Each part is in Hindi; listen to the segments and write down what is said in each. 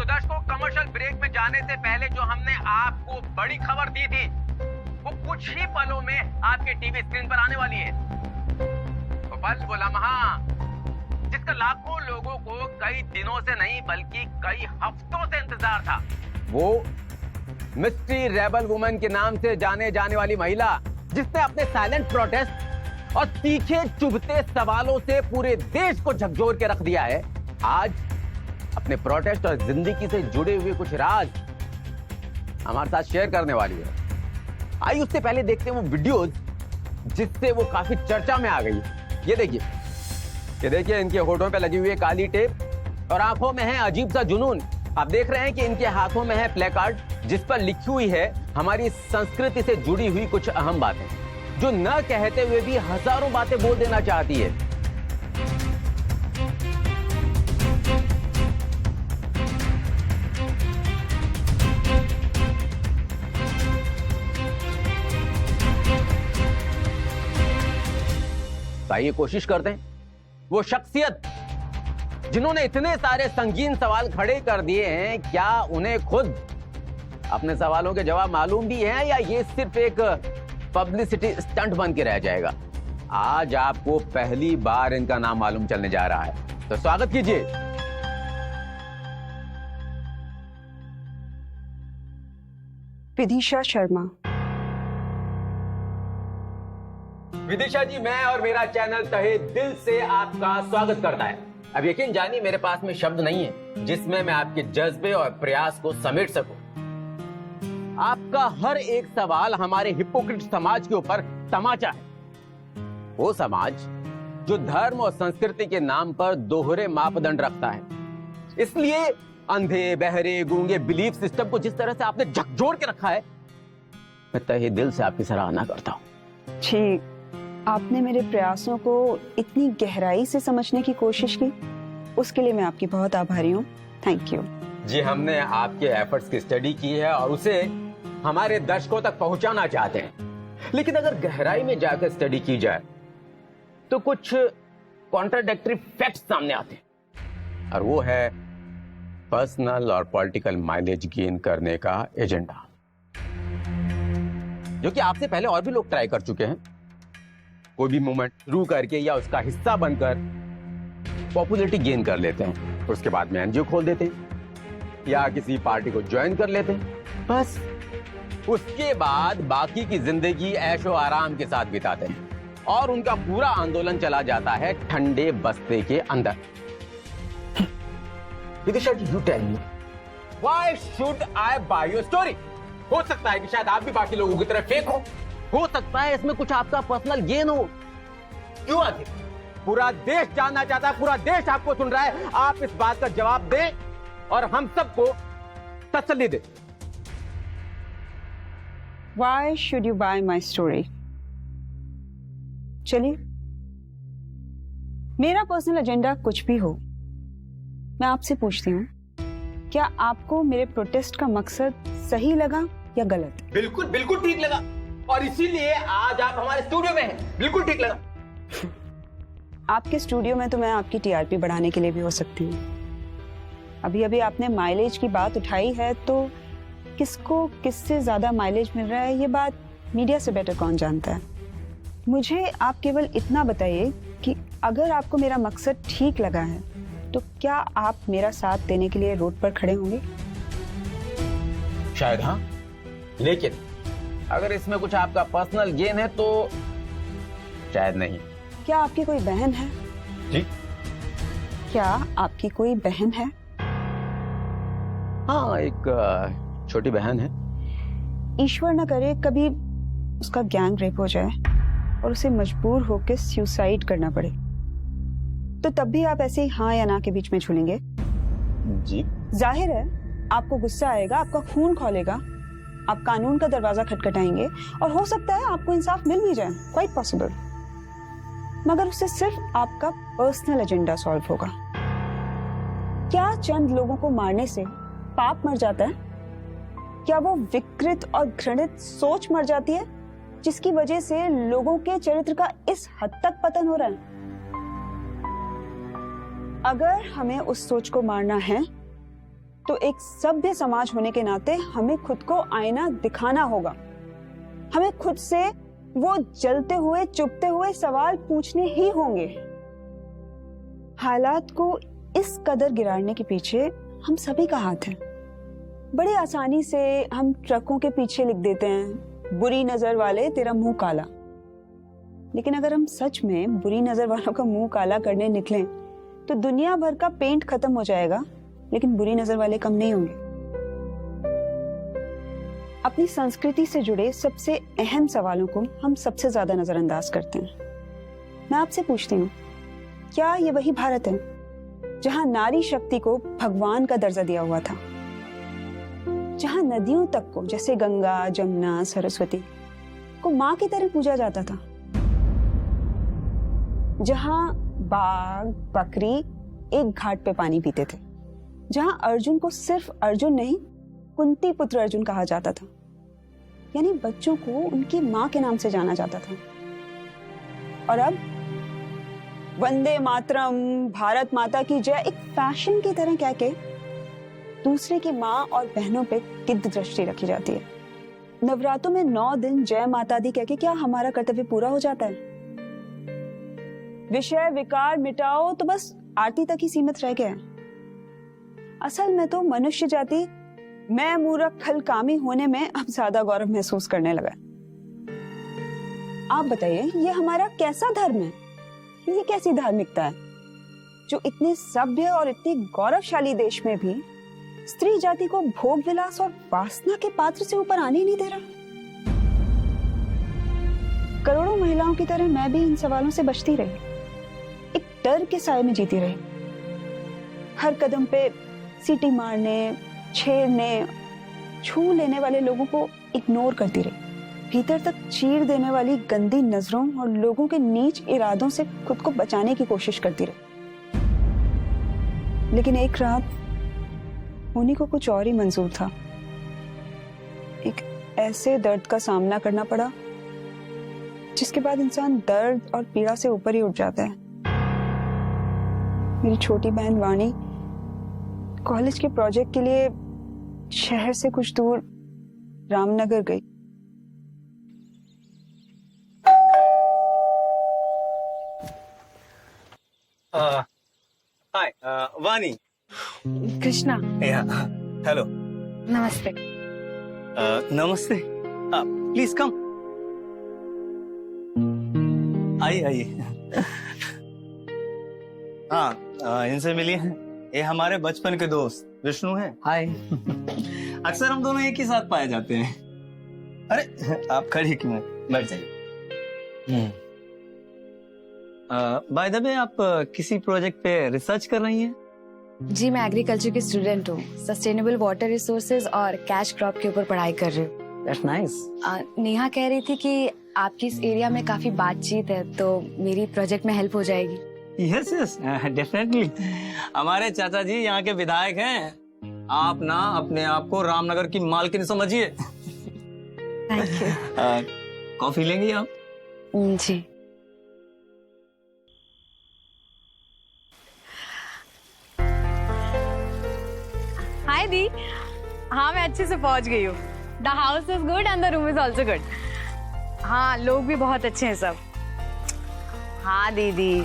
दर्शकों, कमर्शियल ब्रेक में जाने से पहले जो हमने आपको बड़ी खबर दी थी वो कुछ ही पलों में आपके टीवी स्क्रीन पर आने वाली है। वो पल, वो लम्हा जिसका लाखों लोगों को कई दिनों से नहीं बल्कि कई हफ्तों से इंतजार था। वो मिस्ट्री रेबल वुमन के नाम से जाने जाने वाली महिला जिसने अपने साइलेंट प्रोटेस्ट और तीखे चुभते सवालों से पूरे देश को झकझोर के रख दिया है, आज अपने प्रोटेस्ट और जिंदगी से जुड़े हुए कुछ राज हमारे साथ शेयर करने वाली है। आइए उससे पहले देखते हैं वो वीडियोस जिससे वो काफी चर्चा में आ गई। ये देखिए इनके होठों पे लगी हुई है काली टेप और आंखों में है अजीब सा जुनून। आप देख रहे हैं कि इनके हाथों में है प्लेकार्ड जिस पर लिखी हुई है हमारी संस्कृति से जुड़ी हुई कुछ अहम बातें, जो न कहते हुए भी हजारों बातें बोल देना चाहती है। तो आइए कोशिश करते हैं वो शख्सियत जिन्होंने इतने सारे संगीन सवाल खड़े कर दिए हैं, क्या उन्हें खुद अपने सवालों के जवाब मालूम भी हैं या ये सिर्फ एक पब्लिसिटी स्टंट बन के रह जाएगा। आज आपको पहली बार इनका नाम मालूम चलने जा रहा है, तो स्वागत कीजिए। विदिशा शर्मा। विदिशा जी, मैं और मेरा चैनल तहे दिल से आपका स्वागत करता है। अब यकीन जानिए मेरे पास में शब्द नहीं है जिसमें मैं आपके जज्बे और प्रयास को समेट सकूं। आपका हर एक सवाल हमारे हिपोक्रेट समाज के ऊपर तमाचा है। वो समाज जो धर्म और संस्कृति के नाम पर दोहरे मापदंड रखता है। इसलिए अंधे, बहरे, गूंगे बिलीफ सिस्टम को जिस तरह से आपने झकझोर के रखा है, मैं तहे दिल से आपकी सराहना करता हूं। जी, आपने मेरे प्रयासों को इतनी गहराई से समझने की कोशिश की, उसके लिए मैं आपकी बहुत आभारी हूँ। Thank you. जी, हमने आपके एफर्ट्स की स्टडी की है और उसे हमारे दर्शकों तक पहुंचाना चाहते हैं। लेकिन अगर गहराई में जाकर स्टडी की जाए तो कुछ कॉन्ट्राडिक्टरी फैक्ट्स सामने आते हैं, और वो है पर्सनल और पॉलिटिकल माइलेज गेन करने का एजेंडा, जो कि आपसे पहले और भी लोग ट्राई कर चुके हैं। कोई भी मूवमेंट शुरू करके या उसका हिस्सा बनकर पॉपुलैरिटी गेन कर लेते हैं, उसके बाद में एनजीओ खोल देते हैं या किसी पार्टी को ज्वाइन कर लेते हैं। बस उसके बाद बाकी की जिंदगी ऐशो आराम के साथ बिताते हैं और उनका पूरा आंदोलन चला जाता है ठंडे बस्ते के अंदर। Vidisha ji, you tell me, why should I buy your story? हो सकता है कि शायद आप भी बाकी लोगों की तरह फेक हो सकता है इसमें कुछ आपका पर्सनल गेन हो। क्यों आखिर? पूरा देश जानना चाहता है, पूरा देश आपको सुन रहा है। आप इस बात का जवाब दें और हम सबको तसल्ली दें। Why should you buy my story? चलिए, मेरा पर्सनल एजेंडा कुछ भी हो, मैं आपसे पूछती हूँ, क्या आपको मेरे प्रोटेस्ट का मकसद सही लगा या गलत? बिल्कुल बिल्कुल ठीक लगा, और इसीलिए आज आप हमारे स्टूडियो में हैं। बिल्कुल ठीक लगा। आपके स्टूडियो में तो मैं आपकी टीआरपी बढ़ाने के लिए भी हो सकती हूँ। अभी अभी आपने माइलेज की बात उठाई है, तो किसको किससे ज्यादा माइलेज मिल रहा है ये बात मीडिया से बेटर कौन जानता है। मुझे आप केवल इतना बताइए कि अगर आपको मेरा मकसद ठीक लगा है तो क्या आप मेरा साथ देने के लिए रोड पर खड़े होंगे? शायद हाँ, लेकिन अगर इसमें कुछ आपका पर्सनल गेन है तो शायद नहीं। क्या आपकी कोई बहन है? जी, क्या आपकी कोई बहन है? हाँ, एक छोटी बहन है। ईश्वर न करे कभी उसका गैंग रेप हो जाए और उसे मजबूर होकर सुसाइड करना पड़े, तो तब भी आप ऐसे ही हाँ या ना के बीच में झूलेंगे? जी, जाहिर है आपको गुस्सा आएगा, आपका खून खौलेगा, आप कानून का दरवाजा खटखटाएंगे और हो सकता है आपको इंसाफ मिल भी जाए, क्वाइट पॉसिबल। मगर उससे सिर्फ आपका पर्सनल एजेंडा सॉल्व होगा। क्या चंद लोगों को मारने से पाप मर जाता है? क्या वो विकृत और घृणित सोच मर जाती है जिसकी वजह से लोगों के चरित्र का इस हद तक पतन हो रहा है? अगर हमें उस सोच को मारना है तो एक सभ्य समाज होने के नाते हमें खुद को आईना दिखाना होगा। हमें खुद से वो जलते हुए चुभते हुए सवाल पूछने ही होंगे। हालात को इस कदर गिराने के पीछे हम सभी का हाथ है। बड़ी आसानी से हम ट्रकों के पीछे लिख देते हैं, बुरी नजर वाले तेरा मुंह काला। लेकिन अगर हम सच में बुरी नजर वालों का मुंह काला करने निकलें तो दुनिया भर का पेंट खत्म हो जाएगा, लेकिन बुरी नजर वाले कम नहीं होंगे। अपनी संस्कृति से जुड़े सबसे अहम सवालों को हम सबसे ज्यादा नजरअंदाज करते हैं। मैं आपसे पूछती हूँ, क्या ये वही भारत है जहां नारी शक्ति को भगवान का दर्जा दिया हुआ था, जहां नदियों तक को जैसे गंगा, जमुना, सरस्वती को मां की तरह पूजा जाता था, जहां बाघ बकरी एक घाट पे पानी पीते थे, जहां अर्जुन को सिर्फ अर्जुन नहीं कुंती पुत्र अर्जुन कहा जाता था, यानी बच्चों को उनकी मां के नाम से जाना जाता था। और अब वंदे मातरम, भारत माता की जय एक फैशन की तरह कह के दूसरे की मां और बहनों पे गिद्ध दृष्टि रखी जाती है। नवरात्रों में 9 दिन जय माता दी कह के क्या हमारा कर्तव्य पूरा हो जाता है? विषय विकार मिटाओ तो बस आरती तक ही सीमित रह गया है। असल में तो मनुष्य जाति मैं मूर्ख खल कामी होने में अब ज्यादा गौरव महसूस करने लगा। आप बताइए, ये हमारा कैसा धर्म है? ये कैसी धार्मिकता है जो इतने सभ्य और इतनी गौरवशाली देश में भी स्त्री जाति को भोग विलास और वासना के पात्र से ऊपर आने ही नहीं दे रहा? करोड़ों महिलाओं की तरह मैं भी इन सवालों से बचती रही, एक डर के साए में जीती रही। हर कदम पे सीटी मारने, छेड़ने, छू लेने वाले लोगों को इग्नोर करती रही, भीतर तक चीर देने वाली गंदी नजरों और लोगों के नीच इरादों से खुद को बचाने की कोशिश करती रही। लेकिन एक रात उन्हीं को कुछ और ही मंजूर था। एक ऐसे दर्द का सामना करना पड़ा जिसके बाद इंसान दर्द और पीड़ा से ऊपर ही उठ जाता है। मेरी छोटी बहन वाणी कॉलेज के प्रोजेक्ट के लिए शहर से कुछ दूर रामनगर गई। हाय वानी। कृष्णा, हेलो। नमस्ते। नमस्ते। Please come. आइए आइए। हाँ, इनसे मिलिए। ये हमारे बचपन के दोस्त विष्णु हैं। हाय। अक्सर हम दोनों एक ही साथ पाए जाते हैं। अरे आप खड़ी क्यों हैं? बैठ जाइए। बाय द वे, आप किसी प्रोजेक्ट पे रिसर्च कर रही हैं? जी, मैं एग्रीकल्चर की स्टूडेंट हूँ। सस्टेनेबल वाटर रिसोर्सेज और कैश क्रॉप के ऊपर पढ़ाई कर रही हूँ। That's nice. नेहा कह रही थी कि आपकी इस एरिया में काफी बातचीत है, तो मेरी प्रोजेक्ट में हेल्प हो जाएगी। Yes yes, definitely. हमारे चाचा जी यहाँ के विधायक हैं। आप ना अपने आप को रामनगर की मालकिन समझिए। Thank you. कॉफी लेंगी आप? जी। हाय दी। हाँ, मैं अच्छे से पहुंच गई हूँ। The house is good and the room is also good. हाँ, लोग भी बहुत अच्छे हैं सब। हाँ दीदी,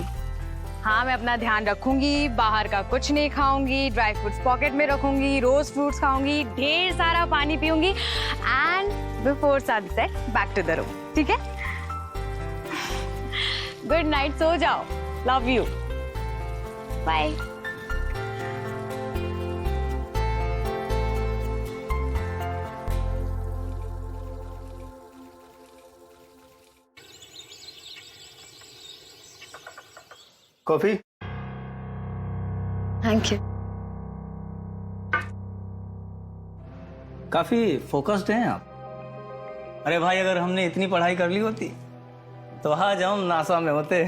हाँ मैं अपना ध्यान रखूंगी, बाहर का कुछ नहीं खाऊंगी, ड्राई फ्रूट्स पॉकेट में रखूंगी, रोज फ्रूट्स खाऊंगी, ढेर सारा पानी पीऊंगी and before sunset back to the room. ठीक है? गुड नाइट, सो जाओ। Love you. Bye. Coffee? Thank you. काफी फोकस्ड हैं आप। अरे भाई, अगर हमने इतनी पढ़ाई कर ली होती तो आज हम नासा में होते।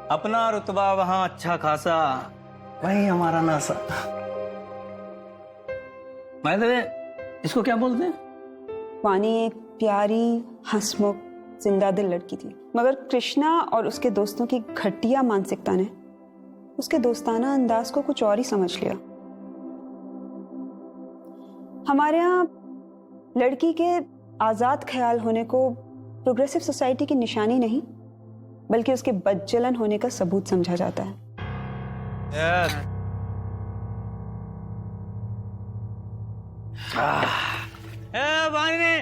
अपना रुतबा वहां अच्छा खासा, वही हमारा नासा। बाय द वे, इसको क्या बोलते हैं? वानी एक प्यारी, हंसमुख, जिंदा दिल लड़की थी, मगर कृष्णा और उसके दोस्तों की घटिया मानसिकता ने उसके दोस्ताना अंदाज को कुछ और ही समझ लिया। हमारे यहाँ लड़की के आजाद ख्याल होने को प्रोग्रेसिव सोसाइटी की निशानी नहीं, बल्कि उसके बदचलन होने का सबूत समझा जाता है। वानी,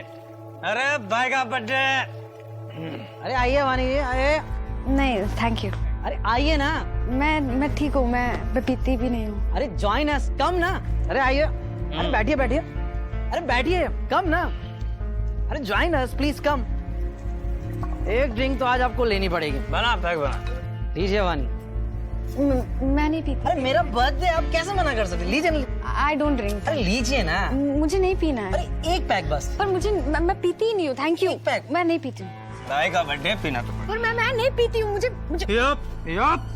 अरे भाई का बर्थडे। अरे आइए वानी जी, आइए। नहीं थैंक यू। अरे आइए ना। मैं ठीक हूँ, मैं पीती भी नहीं हूँ। अरे जॉइन अस, कम ना। अरे आइए। अरे बैठिए बैठिए। अरे बैठिए, कम ना। अरे जॉइन अस प्लीज, कम। एक ड्रिंक तो आज आपको लेनी पड़ेगी। बना पैक बना। लीजिए वानी। मैं नहीं पीती। अरे मेरा बर्थडे, आप कैसे मना कर सकते? लीजिए। I don't drink. अरे लीजिए ना। मुझे नहीं पीना है। अरे एक पैक बस। पर मुझे मैं पीती ही नहीं हूँ। Thank you. एक पैक। मैं नहीं पीती हूँ। भाई का बर्थडे पीना तो पर मैं नहीं पीती हूँ। मुझे यप यप।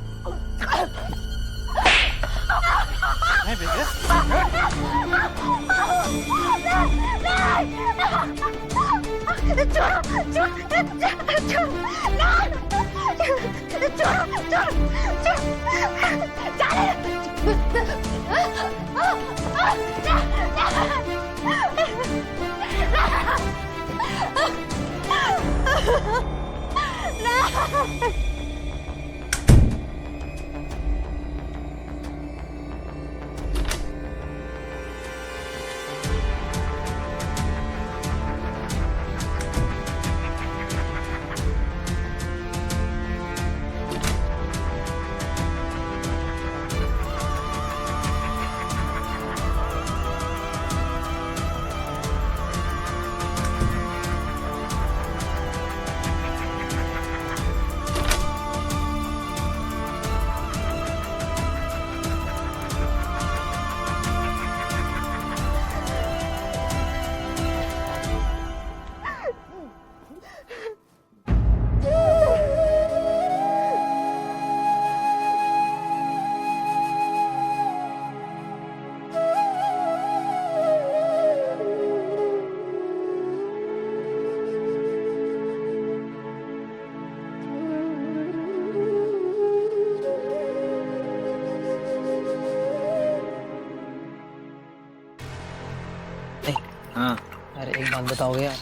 नहीं हाँ। अरे एक बात बताओगे यार?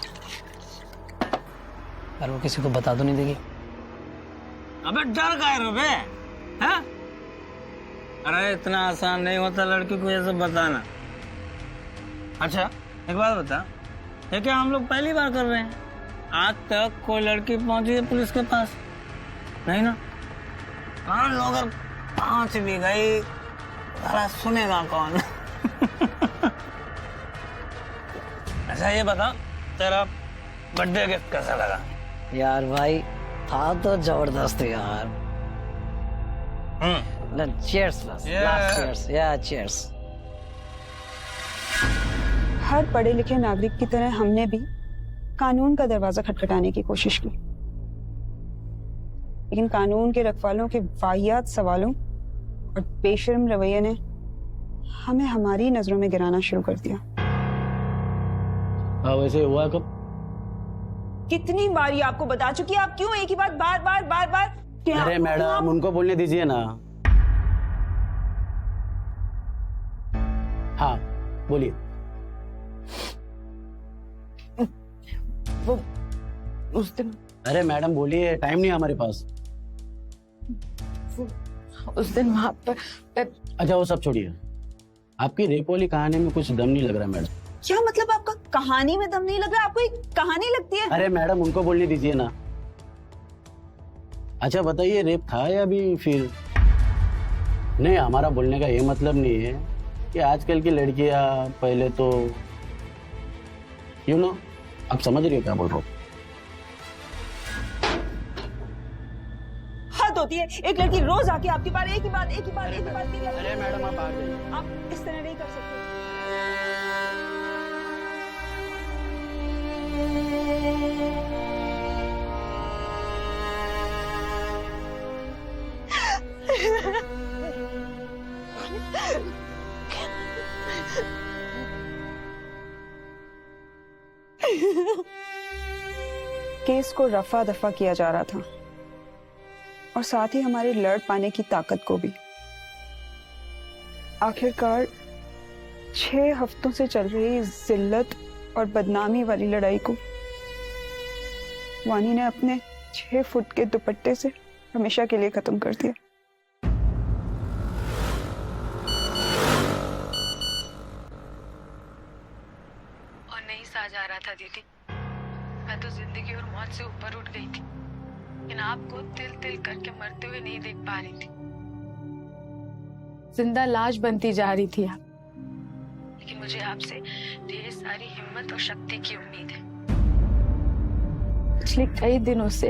यार वो किसी को बता तो नहीं देगी? अबे डर का है रुपए, हैं? अरे इतना आसान नहीं होता लड़की को ये सब बताना। अच्छा एक बात बता, ये क्या हम लोग पहली बार कर रहे हैं? आज तक कोई लड़की पहुंची है पुलिस के पास? नहीं ना? हाँ लोग अगर पहुंच भी गई, भला सुनेगा कौन? अच्छा ये बता, तेरा बर्थडे गिफ्ट कैसा लगा? यार भाई था तो जबरदस्त यार। चीयर्स बस, लास्ट चीयर्स। या चीयर्स। हर पढ़े लिखे नागरिक की तरह हमने भी कानून का दरवाजा खटखटाने की कोशिश की, लेकिन कानून के रखवालों के वाहियात सवालों और बेशर्म रवैये ने हमें हमारी नजरों में गिराना शुरू कर दिया। हाँ वैसे हुआ कब? कितनी बारी आपको बता चुकी, आप क्यों एक ही बात बार बार अरे मैडम उनको बोलने दीजिए ना। हाँ बोलिए। वो उस दिन, अरे मैडम बोलिए, टाइम नहीं है हमारे पास। उस दिन वहां पर अच्छा वो सब छोड़िए, आपकी रेप वाली कहानी में कुछ दम नहीं लग रहा मैडम। क्या मतलब आपका कहानी में दम नहीं लग रहा? आपको एक कहानी लगती है? अरे मैडम उनको बोलने दीजिए ना। अच्छा बताइए, रेप था या भी फिर नहीं? हमारा बोलने का ये मतलब नहीं है कि आजकल की लड़कियां पहले तो आप समझ रही हो क्या बोल रहा हूँ? हद होती है, एक लड़की रोज आके आपके बारे एक ही बात अरे मैडम आप आ गए। आप इस तरह नहीं कर सकते। केस को रफा दफा किया जा रहा था और साथ ही हमारे लड़ पाने की ताकत को भी। आखिरकार 6 हफ्तों से चल रही जिल्लत और बदनामी वाली लड़ाई को वानी ने अपने 6 फुट के दुपट्टे से हमेशा के लिए खत्म कर दिया। और नहीं साज आ रहा था दीदी, मैं तो जिंदगी और मौत से ऊपर उठ गई थी, लेकिन आपको तिल तिल करके मरते हुए नहीं देख पा रही थी। जिंदा लाश बनती जा रही थी आप, लेकिन मुझे आपसे ढेर सारी हिम्मत और शक्ति की उम्मीद है। पिछले कई दिनों से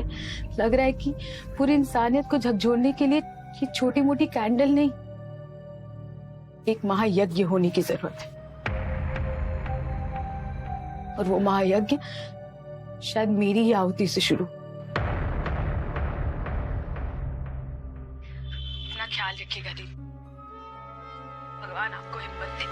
लग रहा है कि पूरी इंसानियत को झकझोरने के लिए ये छोटी मोटी कैंडल नहीं, एक महायज्ञ होने की जरूरत है। और वो महायज्ञ शायद मेरी ही आहुति से शुरू। अपना ख्याल रखिएगा दीदी, भगवान आपको हिम्मत दे।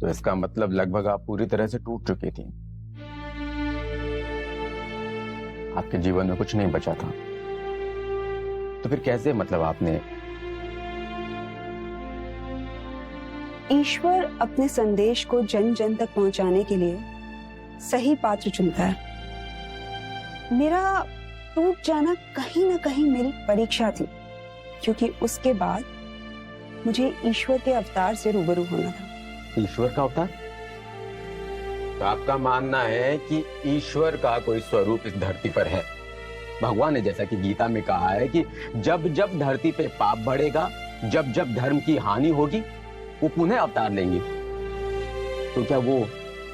तो इसका मतलब लगभग आप पूरी तरह से टूट चुकी थी। आपके जीवन में कुछ नहीं बचा था, तो फिर कैसे मतलब आपने? ईश्वर अपने संदेश को जन जन तक पहुंचाने के लिए सही पात्र चुनता है। मेरा टूट जाना कहीं ना कहीं मेरी परीक्षा थी, क्योंकि उसके बाद मुझे ईश्वर के अवतार से रूबरू होना था। ईश्वर का अवतार? तो आपका मानना है कि ईश्वर का कोई स्वरूप इस धरती पर है। भगवान ने जैसा कि गीता में कहा है कि जब जब धरती पे पाप बढ़ेगा, जब जब धर्म की हानि होगी, वो पुनः अवतार लेंगे। तो क्या वो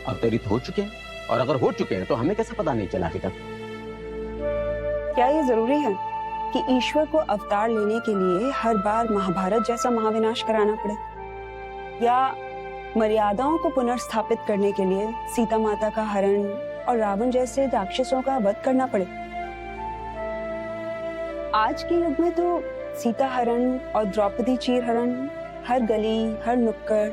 अवतरित हो चुके हैं? और अगर हो चुके हैं तो हमें कैसे पता नहीं चला अभी तक? क्या ये जरूरी है कि ईश्वर को अवतार लेने के लिए हर बार महाभारत जैसा महाविनाश कराना पड़े, या मर्यादाओं को पुनर्स्थापित करने के लिए सीता माता का हरण और रावण जैसे राक्षसों का वध करना पड़े? आज के युग में तो सीता हरण और द्रौपदी चीर हरण हर गली, हर नुक्कड़,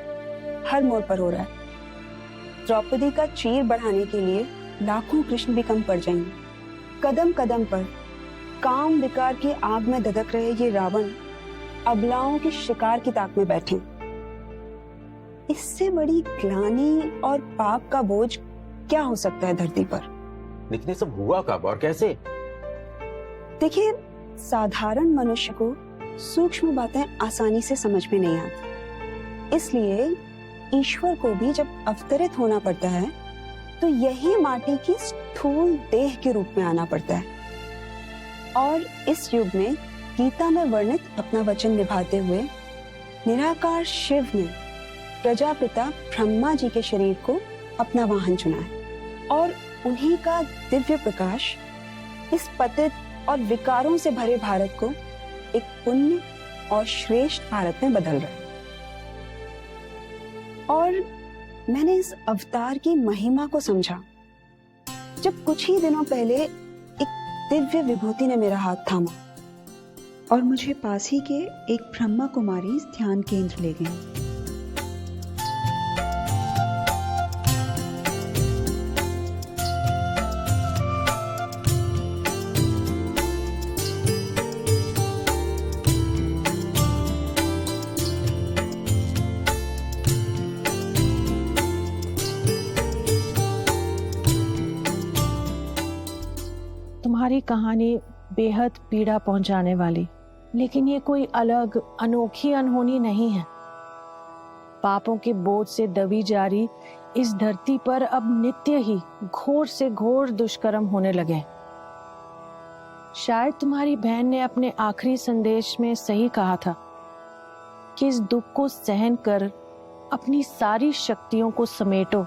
हर मोड़ पर हो रहा है। द्रौपदी का चीर बढ़ाने के लिए लाखों कृष्ण भी कम पड़ जाएंगे। कदम कदम पर काम विकार की आग में धधक रहे ये रावण अबलाओं के शिकार की ताक में बैठे। इससे बड़ी ग्लानि और पाप का बोझ क्या हो सकता है धरती पर? लेकिन ये सब हुआ कब और कैसे? देखिए, साधारण मनुष्य को सूक्ष्म बातें आसानी से समझ में नहीं आती, इसलिए ईश्वर को भी जब अवतरित होना पड़ता है तो यही माटी की स्थूल देह के रूप में आना पड़ता है। और इस युग में गीता में वर्णित अपना वचन निभाते हुए निराकार शिव ने प्रजापिता ब्रह्मा जी के शरीर को अपना वाहन चुना है, और उन्हीं का दिव्य प्रकाश इस पतित और विकारों से भरे भारत को एक पुण्य और श्रेष्ठ भारत में बदल रहा है। और मैंने इस अवतार की महिमा को समझा जब कुछ ही दिनों पहले एक दिव्य विभूति ने मेरा हाथ थामा और मुझे पास ही के एक ब्रह्मा कुमारी ध्यान केंद्र ले गई। तुम्हारी कहानी बेहद पीड़ा पहुंचाने वाली, लेकिन ये कोई अलग अनोखी अनहोनी नहीं है। पापों के बोझ से दबी जा रही इस धरती पर अब नित्य ही घोर से घोर दुष्कर्म होने लगे। शायद तुम्हारी बहन ने अपने आखिरी संदेश में सही कहा था कि इस दुख को सहन कर अपनी सारी शक्तियों को समेटो,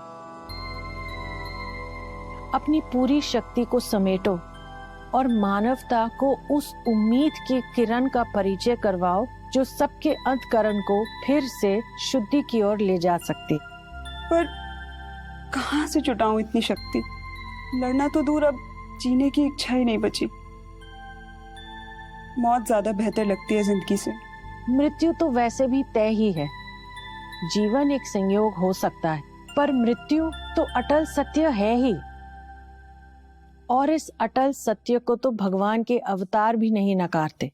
अपनी पूरी शक्ति को समेटो और मानवता को उस उम्मीद की किरण का परिचय करवाओ जो सबके अंतकरण को फिर से शुद्धि की ओर ले जा सकती। पर कहां से जुटाऊं इतनी शक्ति? लड़ना तो दूर, अब जीने की इच्छा ही नहीं बची। मौत ज्यादा बेहतर लगती है जिंदगी से। मृत्यु तो वैसे भी तय ही है। जीवन एक संयोग हो सकता है, पर मृत्यु तो अटल सत्य है ही। और इस अटल सत्य को तो भगवान के अवतार भी नहीं नकारते।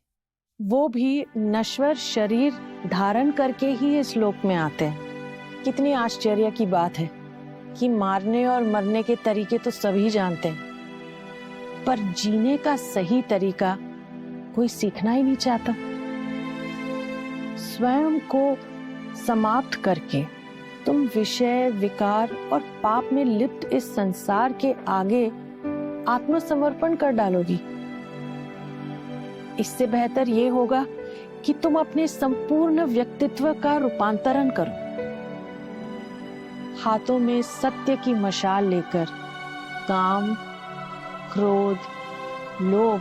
वो भी नश्वर शरीर धारण करके ही इस लोक में आते हैं। कितनी आश्चर्य की बात है कि मारने और मरने के तरीके तो सभी जानते हैं, पर जीने का सही तरीका कोई सीखना ही नहीं चाहता। स्वयं को समाप्त करके तुम विषय, विकार और पाप में लिप्त इस संसार के आगे आत्मसमर्पण कर डालोगी। इससे बेहतर ये होगा कि तुम अपने संपूर्ण व्यक्तित्व का रूपांतरण करो। हाथों में सत्य की मशाल लेकर काम, क्रोध, लोभ,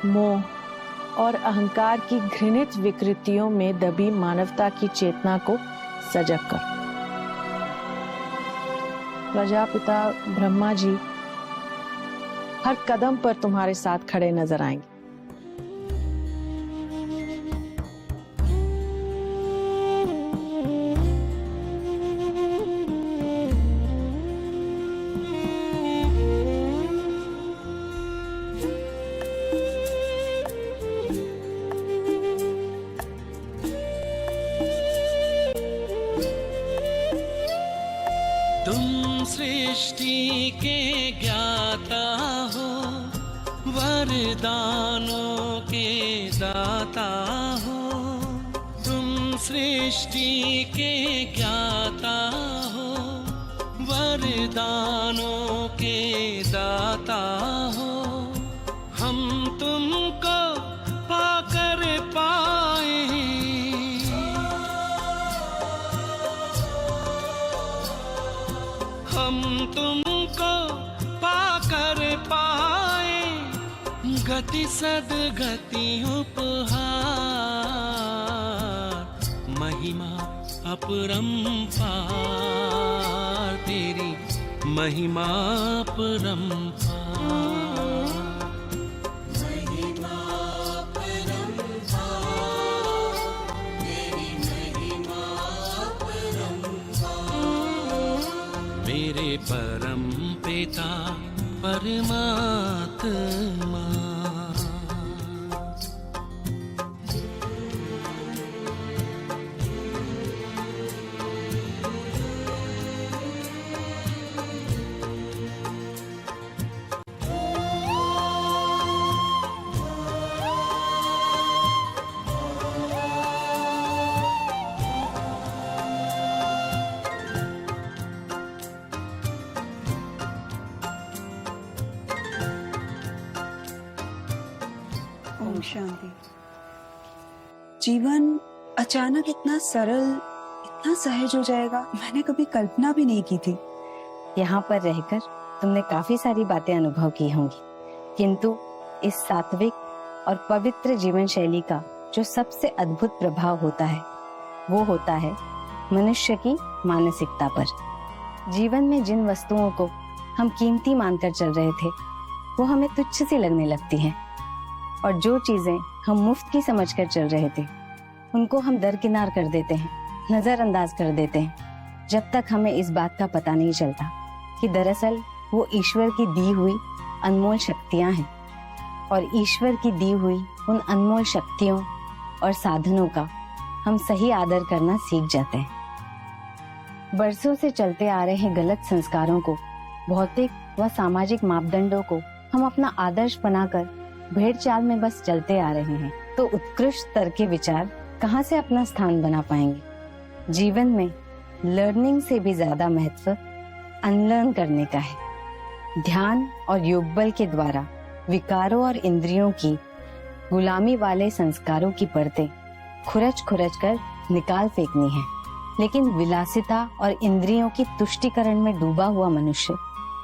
मोह और अहंकार की घृणित विकृतियों में दबी मानवता की चेतना को सजग करो। प्रजापिता ब्रह्मा जी हर कदम पर तुम्हारे साथ खड़े नजर आएंगे। तुम सृष्टि के ज्ञाता हो, वरदानों के दाता हो। तुम सृष्टि के ज्ञाता हो, वरदानों के दाता हो। हम तुमको पाकर पाए, हम तुमको पाकर पाए, गति सदगति उपहार। महिमा अपरंपार, तेरी महिमा अपरंपार। मेरे परम पिता परमात्मा, ओम शांति। जीवन अचानक इतना सरल, इतना सहज हो जाएगा, मैंने कभी कल्पना भी नहीं की थी। यहाँ पर रहकर तुमने काफी सारी बातें अनुभव की होंगी, किंतु इस सात्विक और पवित्र जीवन शैली का जो सबसे अद्भुत प्रभाव होता है वो होता है मनुष्य की मानसिकता पर। जीवन में जिन वस्तुओं को हम कीमती मानकर चल रहे थे वो हमें तुच्छ सी लगने लगती हैं, और जो चीजें हम मुफ्त की समझकर चल रहे थे उनको हम दरकिनार कर देते हैं, नजरअंदाज कर देते हैं, जब तक हमें इस बात का पता नहीं चलता कि दरअसल वो ईश्वर की दी हुई अनमोल शक्तियां हैं, और ईश्वर की दी हुई उन अनमोल शक्तियों और साधनों का हम सही आदर करना सीख जाते हैं। बरसों से चलते आ रहे गलत संस्कारों को, भौतिक व सामाजिक मापदंडों को हम अपना आदर्श बनाकर भेड़ चाल में बस चलते आ रहे हैं, तो उत्कृष्ट स्तर के विचार कहाँ से अपना स्थान बना पाएंगे। जीवन में लर्निंग से भी ज्यादा महत्व अनलर्न करने का है। ध्यान और योग बल के द्वारा विकारों और इंद्रियों की गुलामी वाले संस्कारों की परतें खुरच कर निकाल फेंकनी है। लेकिन विलासिता और इंद्रियों की तुष्टिकरण में डूबा हुआ मनुष्य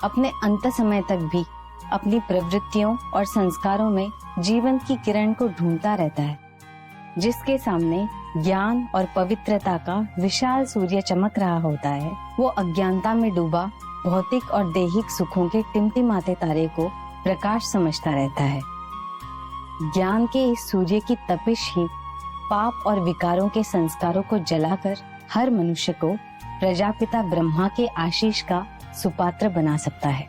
अपने अंत समय तक भी अपनी प्रवृत्तियों और संस्कारों में जीवन की किरण को ढूंढता रहता है, जिसके सामने ज्ञान और पवित्रता का विशाल सूर्य चमक रहा होता है। वो अज्ञानता में डूबा भौतिक और दैहिक सुखों के टिमटिमाते तारे को प्रकाश समझता रहता है। ज्ञान के इस सूर्य की तपिश ही पाप और विकारों के संस्कारों को जलाकर हर मनुष्य को प्रजापिता ब्रह्मा के आशीष का सुपात्र बना सकता है।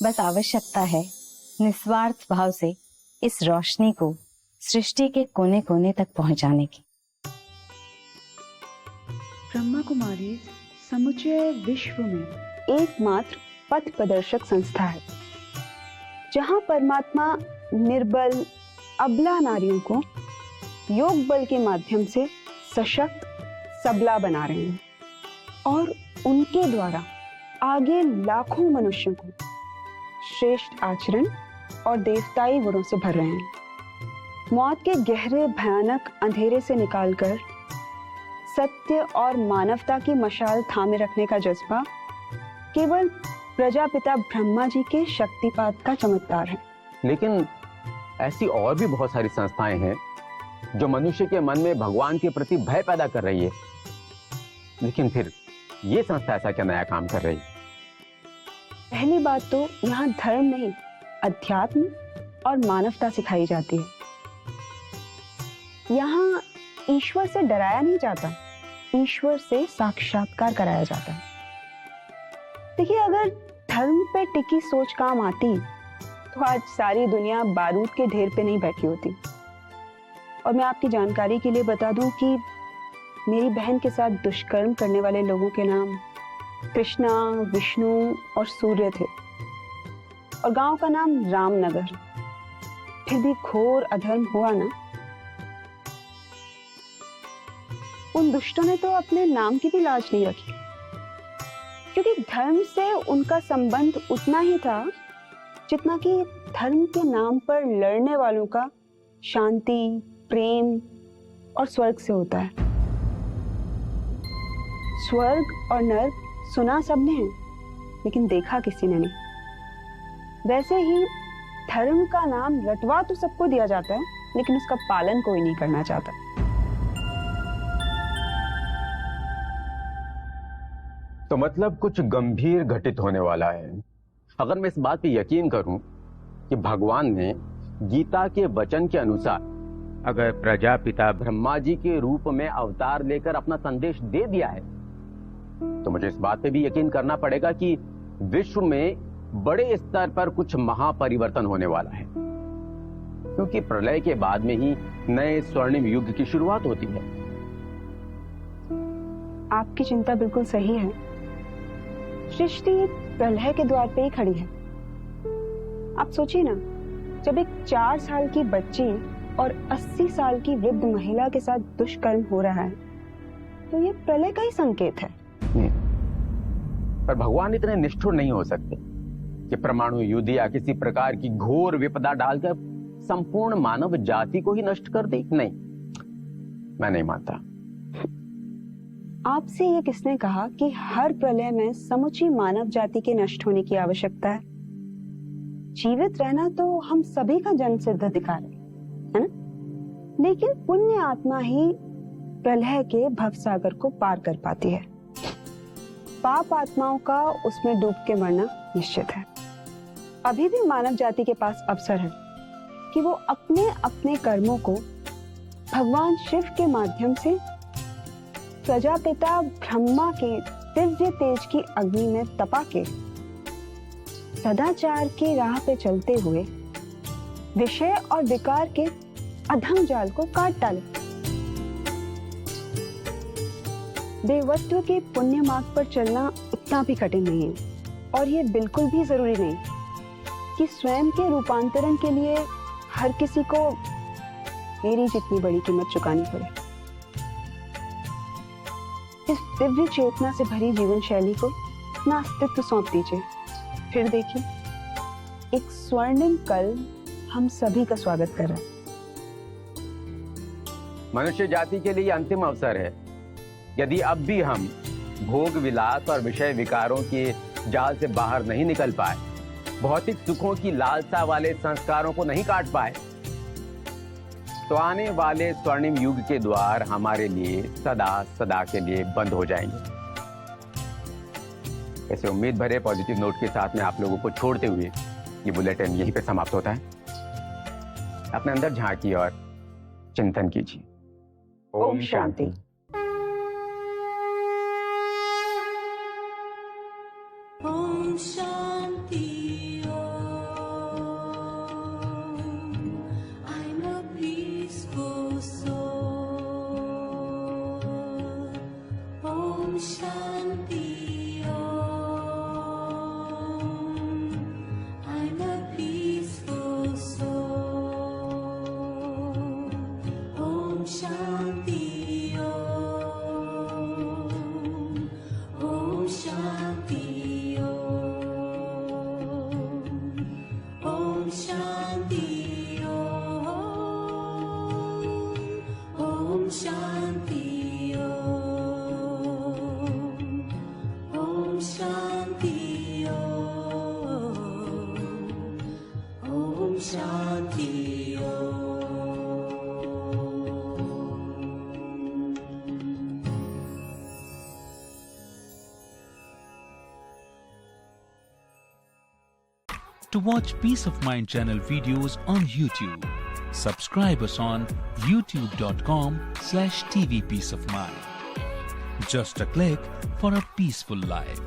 बस आवश्यकता है निस्वार्थ भाव से इस रोशनी को सृष्टि के कोने कोने तक पहुंचाने की। ब्रह्मा कुमारी समुचे विश्व में एकमात्र पथ प्रदर्शक संस्था है, जहां परमात्मा निर्बल अबला नारियों को योग बल के माध्यम से सशक्त सबला बना रहे हैं, और उनके द्वारा आगे लाखों मनुष्यों को श्रेष्ठ आचरण और देवताई गुणों से भर रहे हैं। मौत के गहरे भयानक अंधेरे से निकालकर सत्य और मानवता की मशाल थामे रखने का जज्बा केवल प्रजापिता ब्रह्मा जी के शक्तिपात का चमत्कार है। लेकिन ऐसी और भी बहुत सारी संस्थाएं हैं जो मनुष्य के मन में भगवान के प्रति भय पैदा कर रही है, लेकिन फिर ये संस्था ऐसा क्या नया काम कर रही है? पहली बात तो यहाँ धर्म नहीं, अध्यात्म और मानवता सिखाई जाती है। यहाँ ईश्वर से डराया नहीं जाता, ईश्वर से साक्षात्कार कराया जाता है। देखिए, अगर धर्म पे टिकी सोच काम आती तो आज सारी दुनिया बारूद के ढेर पे नहीं बैठी होती। और मैं आपकी जानकारी के लिए बता दूं कि मेरी बहन के साथ दुष्कर्म करने वाले लोगों के नाम कृष्णा, विष्णु और सूर्य थे, और गांव का नाम रामनगर। फिर भी घोर अधर्म हुआ ना। उन दुष्टों ने तो अपने नाम की भी लाज नहीं रखी, क्योंकि धर्म से उनका संबंध उतना ही था जितना कि धर्म के नाम पर लड़ने वालों का शांति, प्रेम और स्वर्ग से होता है। स्वर्ग और नर्क सुना सबने है, लेकिन देखा किसी ने नहीं। वैसे ही धर्म का नाम रटवा तो सबको दिया जाता है, लेकिन उसका पालन कोई नहीं करना चाहता। तो मतलब कुछ गंभीर घटित होने वाला है। अगर मैं इस बात पे यकीन करूं कि भगवान ने गीता के वचन के अनुसार अगर प्रजापिता ब्रह्मा जी के रूप में अवतार लेकर अपना संदेश दे दिया है, तो मुझे इस बात पे भी यकीन करना पड़ेगा कि विश्व में बड़े स्तर पर कुछ महापरिवर्तन होने वाला है, क्योंकि प्रलय के बाद में ही नए स्वर्णिम युग की शुरुआत होती है। आपकी चिंता बिल्कुल सही है। सृष्टि प्रलय के द्वार पे ही खड़ी है। आप सोचिए ना, जब एक 4 साल की बच्ची और 80 साल की वृद्ध महिला के साथ दुष्कर्म हो रहा है, तो ये प्रलय का ही संकेत है। पर भगवान इतने निष्ठुर नहीं हो सकते कि परमाणु युद्ध या किसी प्रकार की घोर विपदा डालकर संपूर्ण मानव जाति को ही नष्ट कर दे। नहीं, मैं नहीं मानता। आपसे ये किसने कहा कि हर प्रलय में समुची मानव जाति के नष्ट होने की आवश्यकता है? जीवित रहना तो हम सभी का जन्म सिद्ध अधिकार है ना? लेकिन पुण्य आत्मा ही प्रलय के भवसागर को पार कर पाती है। पाप आत्माओं का उसमें डूब के मरना निश्चित है। अभी भी मानव जाति के पास अवसर है कि वो अपने अपने कर्मों को भगवान शिव के माध्यम से प्रजापिता ब्रह्मा के दिव्य तेज की अग्नि में तपा के सदाचार की राह पे चलते हुए विषय और विकार के अधम जाल को काट डाले। देवत्व के पुण्य मार्ग पर चलना इतना भी कठिन नहीं है और ये बिल्कुल भी जरूरी नहीं कि स्वयं के रूपांतरण के लिए हर किसी को मेरी जितनी बड़ी कीमत चुकानी पड़े। इस दिव्य चेतना से भरी जीवन शैली को अपना अस्तित्व सौंप दीजिए, फिर देखिए एक स्वर्णिम कल हम सभी का स्वागत कर रहा है। मनुष्य जाति के लिए अंतिम अवसर है। यदि अब भी हम भोग विलास और विषय विकारों के जाल से बाहर नहीं निकल पाए, भौतिक सुखों की लालसा वाले संस्कारों को नहीं काट पाए, तो आने वाले स्वर्णिम युग के द्वार हमारे लिए सदा सदा के लिए बंद हो जाएंगे। ऐसे उम्मीद भरे पॉजिटिव नोट के साथ में आप लोगों को छोड़ते हुए ये बुलेटिन यहीं पे समाप्त होता है। अपने अंदर झांकिए और चिंतन कीजिए। Om Shanti. Om Shanti. I'm a peaceful soul. Om Shanti. I'm a peaceful soul. Om Shanti. Om Shanti. Om Shanti. Om Shanti. Om Shanti. Om Shanti. To watch Peace of Mind channel videos on YouTube, subscribe us on youtube.com/tvpeaceofmind. Just a click for a peaceful life.